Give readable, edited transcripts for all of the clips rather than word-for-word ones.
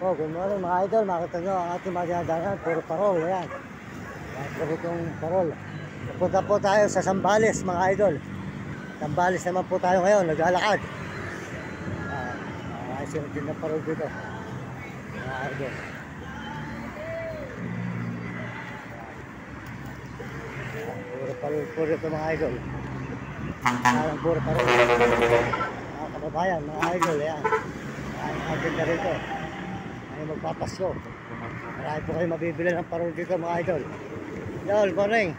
Oh, good morning mga idol. Makita nyo ang ating mga dinadanan. Puro parol. Ayan. Puro itong parol. Punta po tayo sa Zambales mga idol. Zambales naman po tayo ngayon. Naglalakad. Nakasunod din na parol dito. Mga idol. Puro parol. Puro ito mga idol. Puro parol. Mga kababayan, mga idol. Ayan. Ang ganda rito. Ay magpapasyo. Marami po kayo mabibili ng parol dito mga idol. Good morning.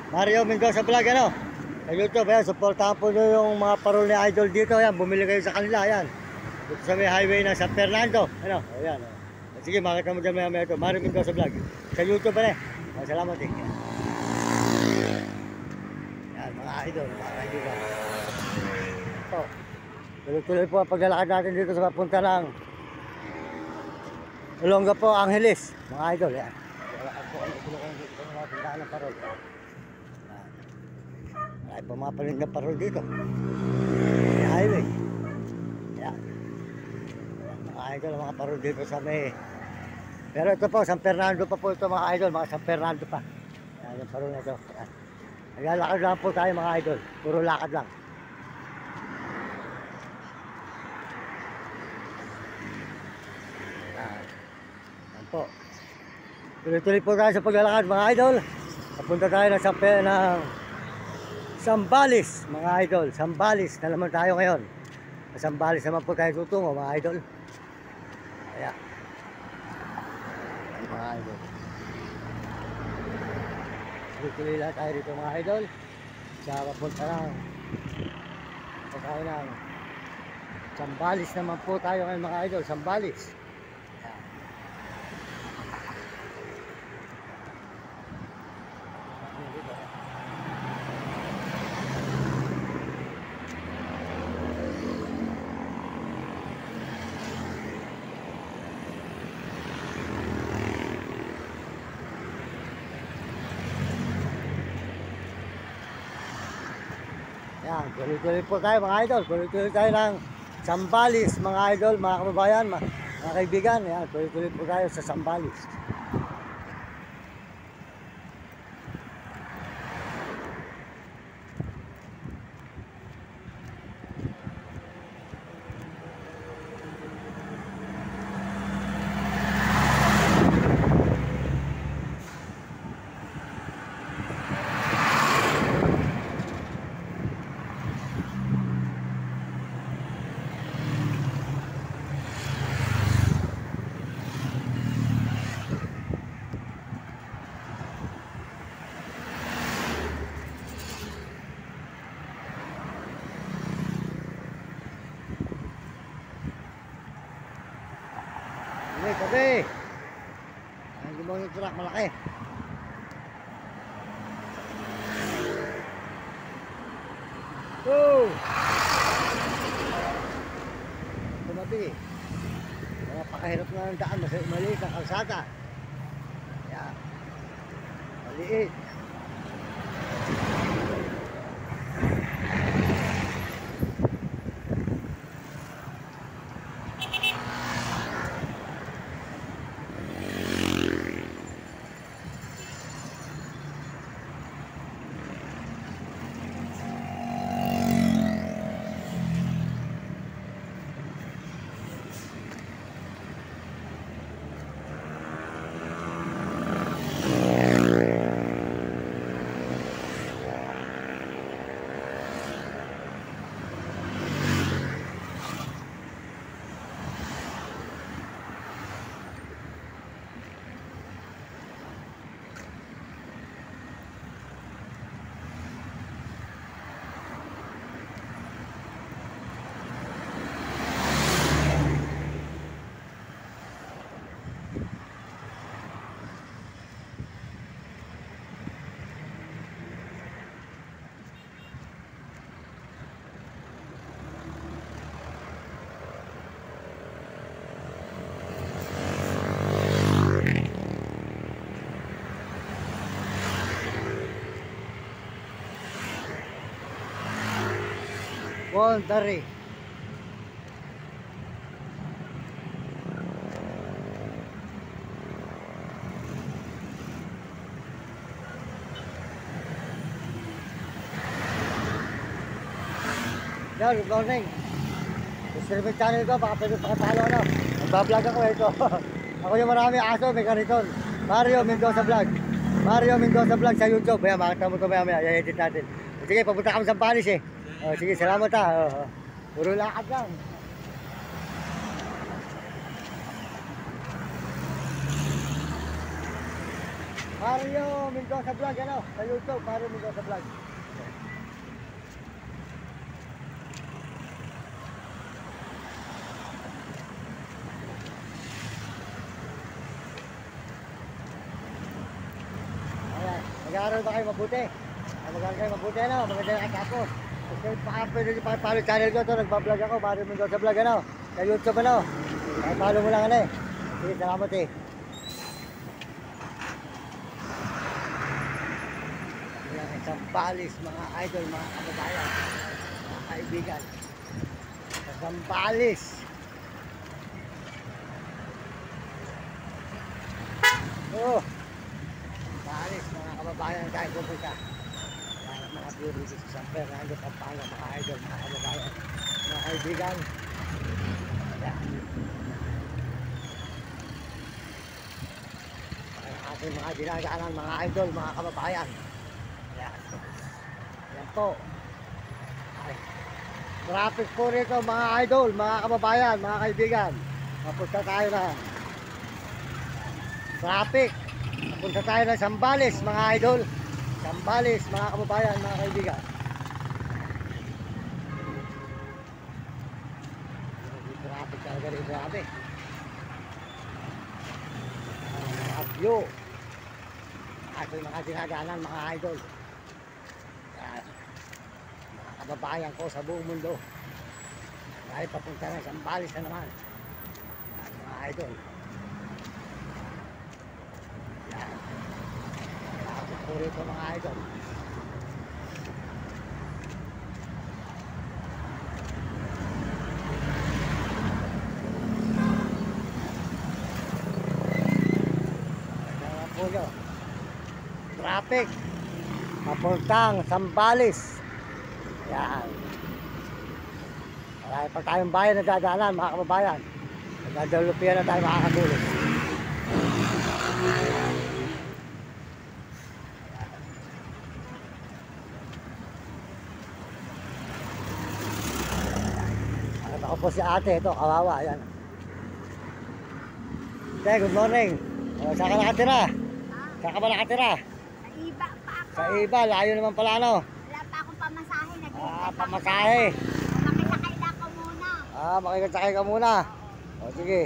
Mario Mendoza Vlog ano? Sa YouTube ayan, supportahan po nyo yung mga parol ni idol dito. Ayan, bumili kayo sa kanila. Ayan. Dito sa may highway ng San Fernando. Ano? Ayan. Sige, makita mo dyan maya ito. Mario Mendoza Vlog. Sa YouTube ano? Salamat eh. Ayan, mga idol. Mga kaibigan. Ito. Tuloy-tuloy po ang paglalakad natin dito sa papunta ng Olonga po, Angeles, mga idol. Yan. Lalakad po kami dito sa mga tindahan ng parol. Marami po mga paling ng parol dito. May highway. Yan. Mga idol, mga parol dito sa may... Pero ito po, San Fernando pa po ito mga idol. Mga San Fernando pa. Yan yung parol na ito. Yan. Naglalakad lang po tayo mga idol. Puro lakad lang. Po. Tuloy-tuloy po tayo sa paglalakad mga idol. Papunta tayo ng Zambales mga idol. Zambales na naman tayo ngayon. Sa Zambales naman po tayo tutungo mga idol. Kaya mga idol. Tuloy-tuloy lang tayo dito mga idol. Sa papunta ng Zambales naman po tayo ngayon mga idol. Zambales. Yan, tuloy-tuloy po tayo mga idol. Tuloy-tuloy tayo ng Zambales mga idol, mga kababayan, mga kaibigan. Yan, tuloy-tuloy po tayo sa Zambales. Kabe. Ang gumawang yung truck malaki. Oh! Tumabi. Napakahirap nga ng daan. Maliit ang kalsada. Yan. Maliit. Bondari. Idol, good morning. Subscribe yung channel ko, baka pwede pakipalo ano. Nagbablog ako ito. Ako yung marami aso, may kariton. Mario Mendoza Vlog. Mario Mendoza Vlog sa YouTube. Ayan, makita mo ito maya, i-edit natin. Sige, papunta kami sa Palis eh. Sige, salamat ha. Puro lakad lang. Mario Mendoza Vlog, ano? Sa YouTube, Mario Mendoza Vlog. Ayan, mag-aaral ba kayo mabuti? Mag-aaral kayo mabuti, ano? Maganda na katapos. Kasi pwede nyo pakipalo channel ko ito, nagpa-vlog ako, Mario Mendoza Vlog, ano? Sa YouTube, ano? Pakipalo mo lang, ano eh. Sige, salamat eh. Sambales, mga idol, mga kababayan, mga kaibigan. Sambales. Oh, Sambales, mga kababayan, kahit pupunta. Yan, mga beauty sa San Fernando, Pampanga, mga idol, mga kababayan, mga kaibigan. Yan. Ang ating mga dinadaanan, mga idol, mga kababayan. Yan po. Ay. Traffic po rito mga idol, mga kababayan, mga kaibigan. Mapunta tayo na. Traffic. Mapunta tayo na Sambales mga idol. Sambales mga kababayan, mga kaibigan. Traffic talaga rin, grabe. Abyo. Ito yung mga dinadaanan mga idol. Kababayan ko sa buong mundo dahil papunta na Sambales na naman. Yan, mga idol. Yan. Traffic po rito mga idol. Yan po nyo. Traffic papuntang Sambales. Yan. Marami pa tayong bayan na dadaanan mga kababayan. Nagdadalupian na tayo makakatulog. Ako po si ate, ito, kawawa. Yan. Okay, good morning. Saan ka nakatira? Saan ka ba nakatira? Sa iba pa ako. Sa iba, layo naman pala ano? Wala pa akong pamasahe. Pamasahe. Makisakay lang ko muna. Makikitsakay ka muna. O sige.